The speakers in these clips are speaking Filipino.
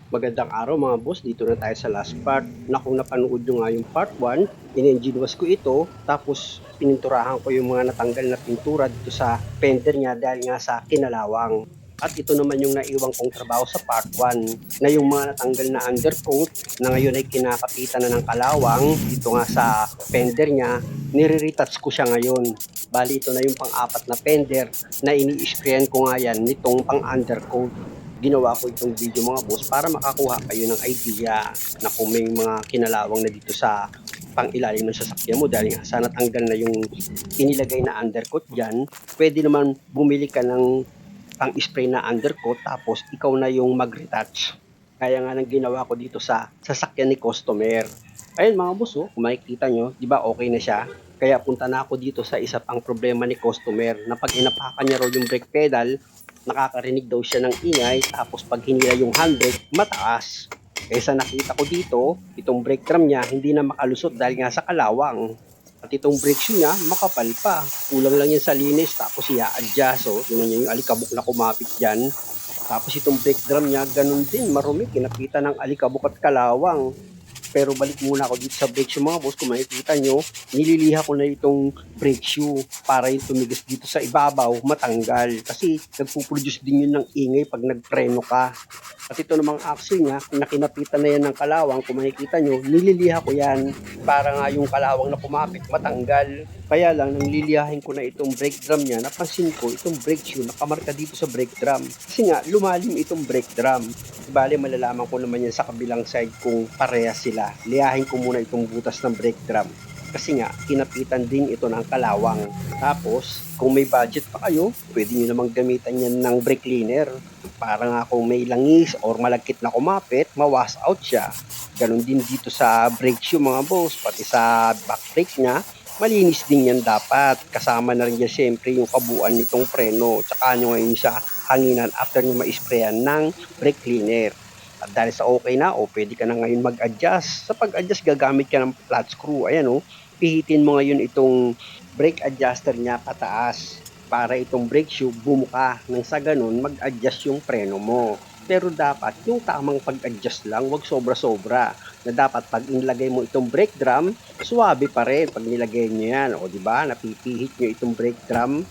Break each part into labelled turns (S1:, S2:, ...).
S1: Magandang araw mga boss, dito na tayo sa last part na kung napanood nyo nga yung part 1, in-enginewas ko ito, tapos pininturahan ko yung mga natanggal na pintura dito sa fender niya dahil nga sa kinalawang. At ito naman yung naiwang kong trabaho sa part 1 na yung mga natanggal na undercoat na ngayon ay kinakapitan na ng kalawang dito nga sa fender niya, nire-retouch ko siya ngayon. Bali ito na yung pang-apat na fender na ini-sprayan ko nga yan nitong pang-undercoat. Ginawa ko itong video mga boss para makakuha kayo ng idea na kung may mga kinalawang na dito sa pang-ilalim ng sasakyan mo dahil nga sa natanggal na yung inilagay na undercoat dyan, pwede naman bumili ka ng pang-spray na undercoat tapos ikaw na yung mag-retouch. Kaya nga nang ginawa ko dito sa sasakyan ni customer. Ayun mga boss, kung makikita nyo, di ba okay na siya? Kaya punta na ako dito sa isa pang problema ni customer na pag inapakan niya raw yung brake pedal, nakakarinig daw siya ng ingay, tapos pag hinila yung handbrake, mataas. Kaysa nakita ko dito, itong brake drum niya hindi na makalusot dahil nga sa kalawang. At itong brake shoe niya, makapal pa. Kulang lang yan sa linis, tapos i-adjust. So, yun yung alikabok na kumapit dyan. Tapos itong brake drum niya, ganun din, marumi, kinapitan ng alikabok at kalawang. Pero balik muna ako dito sa brake shoe mga boss, kung makikita nyo, nililiha ko na itong brake shoe para yung tumigas dito sa ibabaw matanggal. Kasi nagpuproduce din yun ng ingay pag nagpreno ka. At ito namang axle niya, nakinapitan na yan ng kalawang, kung makikita nyo, nililiha ko yan para nga yung kalawang na kumapit matanggal. Kaya lang, nang liliyahin ko na itong brake drum niya, napansin ko itong brake shoe nakamarka dito sa brake drum. Kasi nga, lumalim itong brake drum. Bale, malalaman ko naman yan sa kabilang side kung parehas sila. Liyahin ko muna itong butas ng brake drum. Kasi nga, kinapitan din ito ng kalawang. Tapos, kung may budget pa kayo, pwede nyo namang gamitan yan ng brake cleaner. Para nga kung may langis or malagkit na kumapit, mawash out siya. Ganon din dito sa brake shoe mga boss, pati sa back brake niya, malinis din yan dapat. Kasama na rin yan syempre yung kabuuan nitong preno. Tsaka nyo ngayon siya hanginan after nyo ma-sprayan ng brake cleaner. At dahil sa okay na, pwede ka na ngayon mag-adjust. Sa pag-adjust, gagamit ka ng flat screw. Ayan pihitin mo ngayon itong brake adjuster niya pataas para itong brake shoe bumuka nang sa ganun mag-adjust yung preno mo. Pero dapat yung tamang pag-adjust lang, wag sobra-sobra. Na dapat pag inilagay mo itong brake drum, suwabe pa rin pag nilagay nyo yan. O di ba napipihit nyo itong brake drum.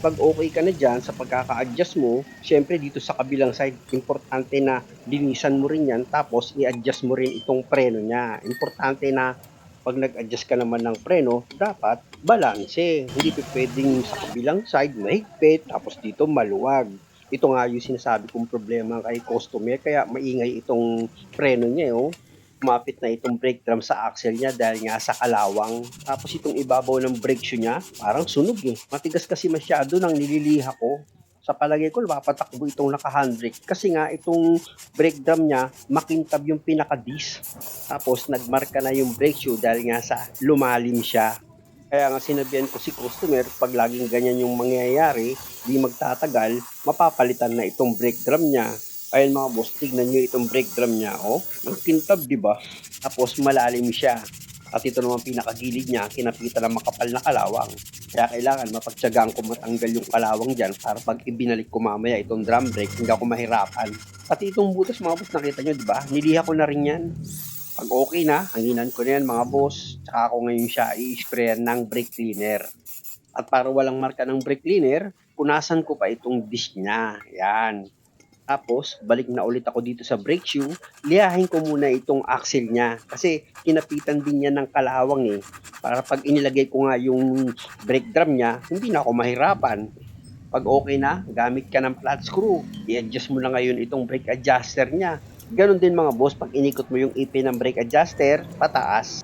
S1: Pag okay ka na dyan sa pagkaka-adjust mo, syempre dito sa kabilang side, importante na linisan mo rin yan, tapos i-adjust mo rin itong preno niya. Importante na pag nag-adjust ka naman ng preno, dapat balanse. Hindi pwedeng sa kabilang side mahigpit, tapos dito maluwag. Ito nga yung sinasabi kong problema kay customer, kaya maingay itong preno niya. Kumapit na itong brake drum sa axle niya dahil nga sa kalawang. Tapos itong ibabaw ng brake shoe niya, parang sunog Matigas kasi masyado nang nililiha ko. Sa palagay ko, papatakbo itong naka-handbrake. Kasi nga, itong brake drum niya, makintab yung pinaka-disc. Tapos, nagmarka na yung brake shoe dahil nga sa lumalim siya. Kaya nga sinabihan ko si customer, pag laging ganyan yung mangyayari, di magtatagal, mapapalitan na itong brake drum niya. Ayun mga boss, tignan nyo itong brake drum niya, ang kintab, di ba? Tapos malalim siya. At ito naman pinakagilid niya, kinapitan ng makapal na kalawang. Kaya kailangan mapagtyagaan ko matanggal yung kalawang dyan para pag ibinalik ko mamaya itong drum brake, hindi ako mahirapan. Pati itong butas mga boss, nakita nyo, di ba? Niliha ko na rin yan. Pag okay na, hanginan ko na yan mga boss. Tsaka ako ngayon siya i-sprayan ng brake cleaner. At para walang marka ng brake cleaner, punasan ko pa itong disc niya. Yan. Tapos, balik na ulit ako dito sa brake shoe, liyahin ko muna itong axle niya. Kasi kinapitan din niya ng kalawang Para pag inilagay ko nga yung brake drum niya, hindi na ako mahirapan. Pag okay na, gamit ka ng flat screw. I-adjust mo na ngayon itong brake adjuster niya. Ganon din mga boss, pag inikot mo yung ipin ng brake adjuster, pataas.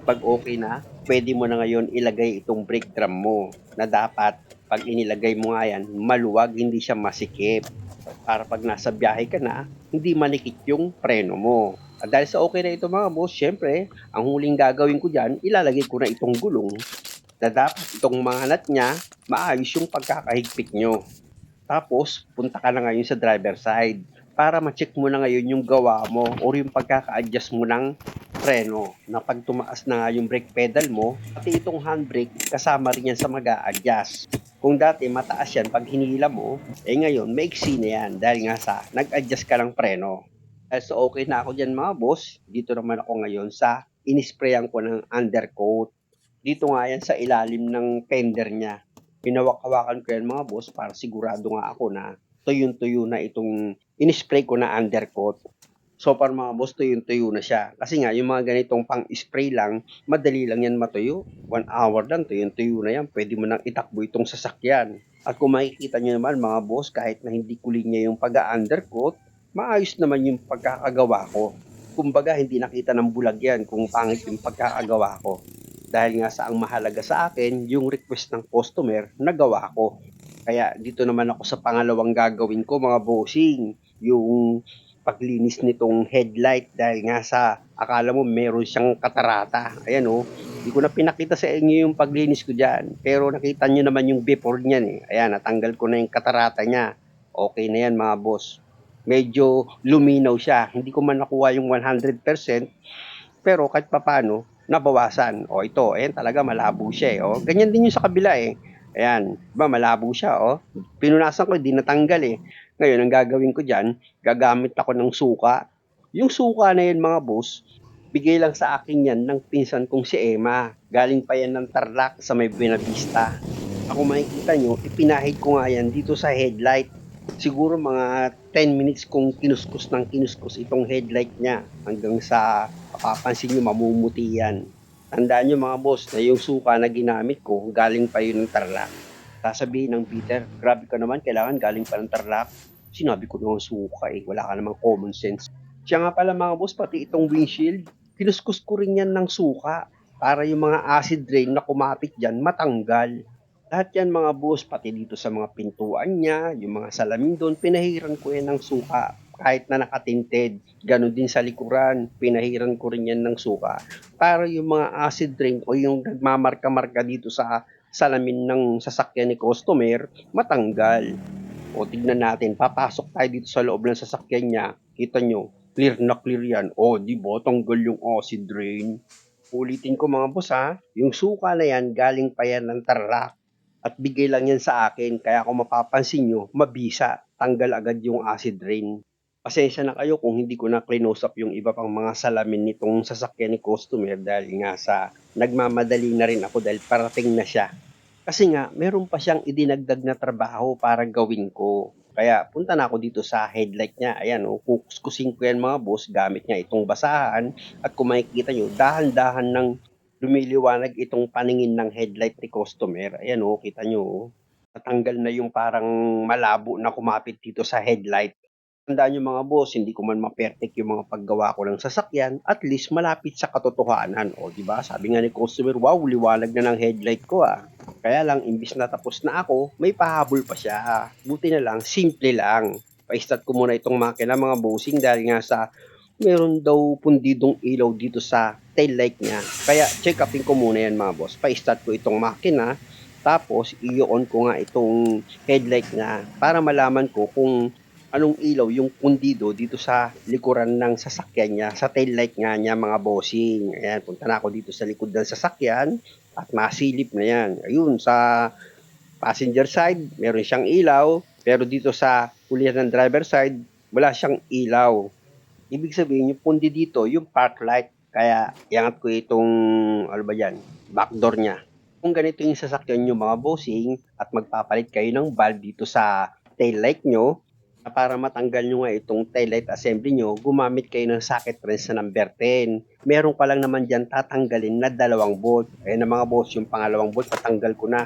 S1: Pag okay na, pwede mo na ngayon ilagay itong brake drum mo na dapat pag inilagay mo nga yan, maluwag, hindi siya masikip. Para pag nasa biyahe ka na, hindi manikit yung preno mo. At dahil sa okay na ito mga boss, syempre, ang huling gagawin ko dyan, ilalagay ko na itong gulong na dapat itong mga nut niya, maayos yung pagkakahigpit nyo. Tapos, punta ka na ngayon sa driver side para ma-check mo na ngayon yung gawa mo or yung pagkaka-adjust mo ng preno na pag tumaas na nga yung brake pedal mo, pati itong handbrake kasama rin yan sa mag-a-adjust. Kung dati mataas yan pag hinila mo, ngayon maiksi na yan dahil nga sa nag-adjust ka ng preno. So okay na ako diyan mga boss, dito naman ako ngayon sa inisprayan ko ng undercoat. Dito nga yan sa ilalim ng fender niya. Hinawak-hawakan ko yan mga boss para sigurado nga ako na tuyong-tuyo na itong inispray ko na undercoat. So far mga boss, tuyong-tuyo na siya. Kasi nga, yung mga ganitong pang-spray lang, madali lang yan matuyo. 1 hour lang, tuyong-tuyo na yan. Pwede mo nang itakbo itong sasakyan. At kung makikita nyo naman mga boss, kahit na hindi ko linya yung pag-undercoat, maayos naman yung pagkakagawa ko. Kumbaga, hindi nakita ng bulag yan kung pangit yung pagkakagawa ko. Dahil nga sa ang mahalaga sa akin, yung request ng customer, nagawa ko. Kaya dito naman ako sa pangalawang gagawin ko mga bossing, yung paglinis nitong headlight dahil nga sa akala mo meron siyang katarata. Ayan oh, hindi ko na pinakita sa inyo yung paglinis ko dyan. Pero nakita nyo naman yung before niyan eh. Ayan, natanggal ko na yung katarata niya. Okay na yan mga boss. Medyo luminaw siya. Hindi ko man nakuha yung 100%, pero kahit papano, nabawasan. O ito, ayan talaga malabo siya eh. O, ganyan din yung sa kabila eh. Ayan, diba malabo siya oh. Pinunasan ko, hindi natanggal eh. Ngayon, ang gagawin ko dyan, gagamit ako ng suka. Yung suka na yan mga boss, bigay lang sa akin yan ng pinsan kong si Emma. Galing pa yan ng Tarlac sa may Buenavista. Ako makikita nyo, ipinahid ko nga yan dito sa headlight. Siguro mga 10 minutes kong kinuskus ng kinuskus itong headlight niya hanggang sa mapapansin nyo mamumuti yan. Tandaan nyo mga boss na yung suka na ginamit ko galing pa yun ng Tarlac. Sasabihin ng Peter, grabe ka naman, kailangan galing pa ng Tarlac. Sinabi ko naman suka eh, wala ka namang common sense. Siya nga pala mga boss, pati itong windshield, kinuskus ko rin yan ng suka para yung mga acid rain na kumapit dyan matanggal. Lahat yan mga boss, pati dito sa mga pintuan niya, yung mga salamin doon, pinahiran ko yan ng suka kahit na nakatinted. Ganon din sa likuran, pinahiran ko rin yan ng suka para yung mga acid rain o yung nagmamarka-marka dito sa salamin ng sasakyan ni customer, matanggal. O tignan natin, papasok tayo dito sa loob ng sasakyan niya, kita nyo, clear na clear yan. O, di ba, tanggal yung acid rain. Ulitin ko mga boss ha, yung suka na yan, galing pa yan ng Tarlac. At bigay lang yan sa akin, kaya kung mapapansin nyo, mabisa, tanggal agad yung acid rain. Pasensya na kayo kung hindi ko na close up yung iba pang mga salamin nitong sasakyan ni customer dahil nga sa nagmamadali na rin ako dahil parating na siya. Kasi nga, meron pa siyang idinagdag na trabaho para gawin ko. Kaya punta na ako dito sa headlight niya. Ayan, oh, kukuskusin ko yan mga boss gamit niya itong basahan. At kung makikita nyo, dahan-dahan ng lumiliwanag itong paningin ng headlight ni customer. Ayan oh, kita nyo oh. Natanggal na yung parang malabo na kumapit dito sa headlight. Tandaan niyo mga boss, hindi ko man ma-perfect yung mga paggawa ko ng sasakyan, at least malapit sa katotohanan. O, di ba? Sabi nga ni customer, wow, liwanag na ng headlight ko ah. Kaya lang, imbis na tapos na ako, may pahabol pa siya. Buti na lang, simple lang. Pa-start ko muna itong makina mga bossing dahil nga sa meron daw pundidong ilaw dito sa tail light niya. Kaya check upin ko muna yan mga boss. Pa-start ko itong makina, tapos i-on ko nga itong headlight niya para malaman ko kung anong ilaw yung pundido dito sa likuran ng sasakyan niya, sa tail light nga niya mga bossing. Ayan, punta na ako dito sa likod ng sasakyan at masilip na yan. Ayun, sa passenger side, meron siyang ilaw, pero dito sa hulihan ng driver side, wala siyang ilaw. Ibig sabihin, yung pundi dito, yung park light. Kaya, iangat ko itong, ano ba yan, backdoor niya. Kung ganito yung sasakyan nyo mga bossing at magpapalit kayo ng valve dito sa tail light nyo, para matanggal nyo nga itong taillight assembly nyo, gumamit kayo ng socket wrench na number 10. Meron ka lang naman dyan tatanggalin na 2 bolt. Ayan na mga boss, yung pangalawang bolt, tatanggal ko na.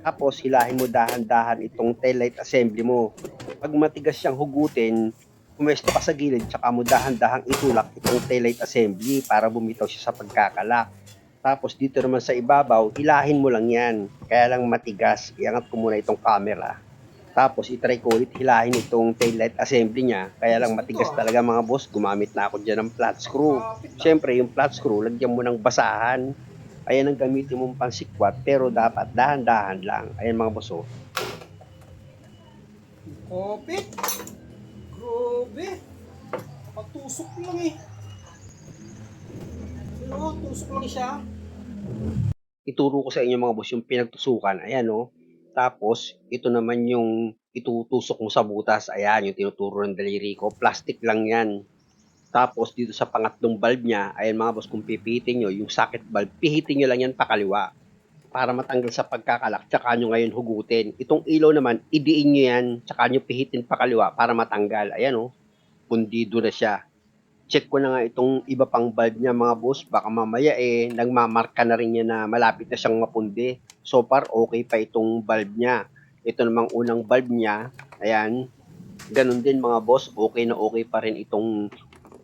S1: Tapos, hilahin mo dahan-dahan itong taillight assembly mo. Pag matigas siyang hugutin, pumesto ka sa gilid, tsaka mo dahan-dahang itulak itong taillight assembly para bumitaw siya sa pagkakalak. Tapos, dito naman sa ibabaw, hilahin mo lang yan. Kaya lang matigas. Iangat ko muna itong camera. Tapos i-try ko ulit hilahin itong taillight assembly niya. Kaya lang matigas talaga mga boss. Gumamit na ako dyan ng flat screw. Siyempre yung flat screw, lagyan mo ng basahan. Ayan ang gamitin mong pansikwat. Pero dapat dahan-dahan lang. Ayan mga boss oh.
S2: Kopit. Grabe. Pagtusok lang eh. Pero tusok lang siya.
S1: Ituro ko sa inyo mga boss yung pinagtusukan. Ayan oh. Tapos ito naman yung itutusok mo sa butas. Ayan yung tinuturo ng daliri ko. Plastic lang yan. Tapos dito sa pangatlong valve niya, ayan mga boss, kung pipihitin nyo, yung socket valve, pihitin nyo lang yan pakaliwa para matanggal sa pagkakalak, tsaka nyo ngayon hugutin. Itong ilaw naman, idiin nyo yan, tsaka nyo pihitin pakaliwa para matanggal. Ayan o, pundido na siya. Check ko na nga itong iba pang valve niya mga boss, baka mamaya nagmamarka na rin niya na malapit na siyang mapundi. So far, okay pa itong valve niya. Ito namang unang valve niya, ayan, ganun din mga boss, okay na okay pa rin itong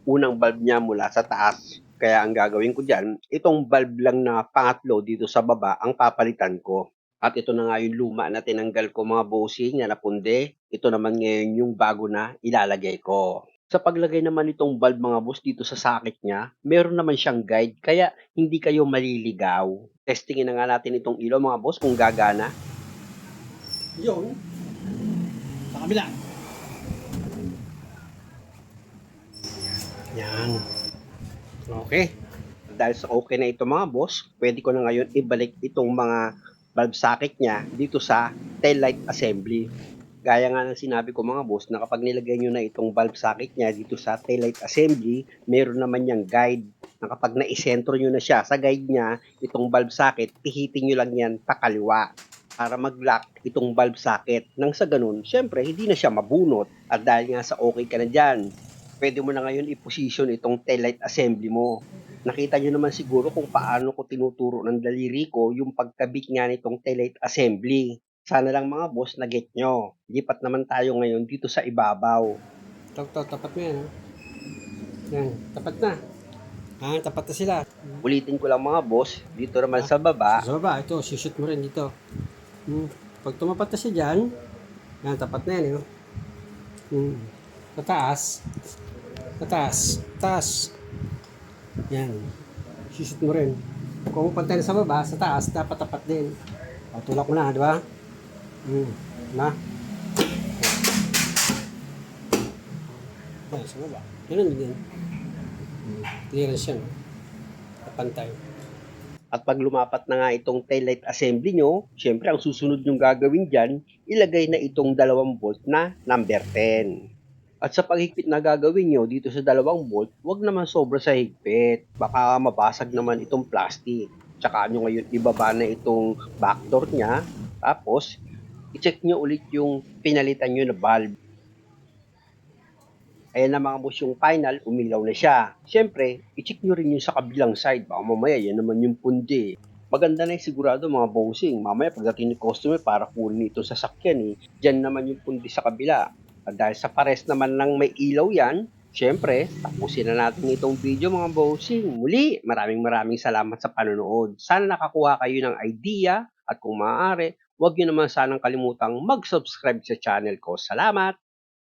S1: unang valve niya mula sa taas. Kaya ang gagawin ko dyan, itong valve lang na pangatlo dito sa baba ang papalitan ko. At ito na nga yung luma na tinanggal ko mga bossing na napundi. Ito naman ngayon yung bago na ilalagay ko. Sa paglagay naman itong valve mga boss dito sa socket niya, meron naman siyang guide kaya hindi kayo maliligaw. Testingin na nga natin itong ilaw mga boss kung gagana.
S2: Yun. Sa kabila.
S1: Yan. Okay. Dahil sa okay na ito mga boss, pwede ko na ngayon ibalik itong mga valve socket niya dito sa tail light assembly. Gaya nga ng sinabi ko mga boss na kapag nilagay nyo na itong valve socket niya dito sa tail light assembly, meron naman niyang guide na kapag naisentro nyo na siya sa guide niya, itong valve socket, pihitin nyo lang yan pakaliwa para mag-lock itong valve socket. Nang sa ganun, syempre, hindi na siya mabunot. At dahil nga sa okay ka na dyan, pwede mo na ngayon i-position itong tail light assembly mo. Nakita nyo naman siguro kung paano ko tinuturo ng daliri ko yung pagkabit nga nitong tail light assembly. Sana lang mga boss na-get nyo. Lipat naman tayo ngayon dito sa ibabaw.
S2: Tapat mo yan. Ha? Yan, tapat na. Tapat na sila.
S1: Ulitin ko lang mga boss, dito naman sa baba,
S2: Sa baba, ito, shoot mo rin dito. Pag tumapat na siya dyan, yan, tapat na yan. Eh, no? Sa taas. Sa taas. Taas. Yan. Shoot mo rin. Kung pantay na sa baba, sa taas, dapat tapat din. O, tulak mo na, di ba? Na. Yan, sa baba. Ganun din. Clearance yan. Pantay.
S1: at pag lumapat na nga itong taillight assembly nyo, syempre ang susunod nyong gagawin dyan, ilagay na itong 2 volt na number 10. At sa paghigpit na gagawin nyo dito sa 2 volt, huwag naman sobra sa higpit. Baka mabasag naman itong plastic. Tsaka nyo ngayon ibaba na itong backdoor niya. Tapos, i-check nyo ulit yung pinalitan nyo na valve. Ayan na mga boss yung final, umilaw na siya. Siyempre, i-check nyo rin yung sa kabilang side. Baka mamaya, yan naman yung pundi. Maganda na yung sigurado mga bossing. Mamaya pagdating ni customer para kunin ito sa sakyan dyan naman yung pundi sa kabila. At dahil sa pares naman ng may ilaw yan, siyempre, tapusin na natin itong video mga bossing. Muli, maraming salamat sa panonood. Sana nakakuha kayo ng idea at kung maaari, huwag nyo naman sanang kalimutang mag-subscribe sa channel ko. Salamat!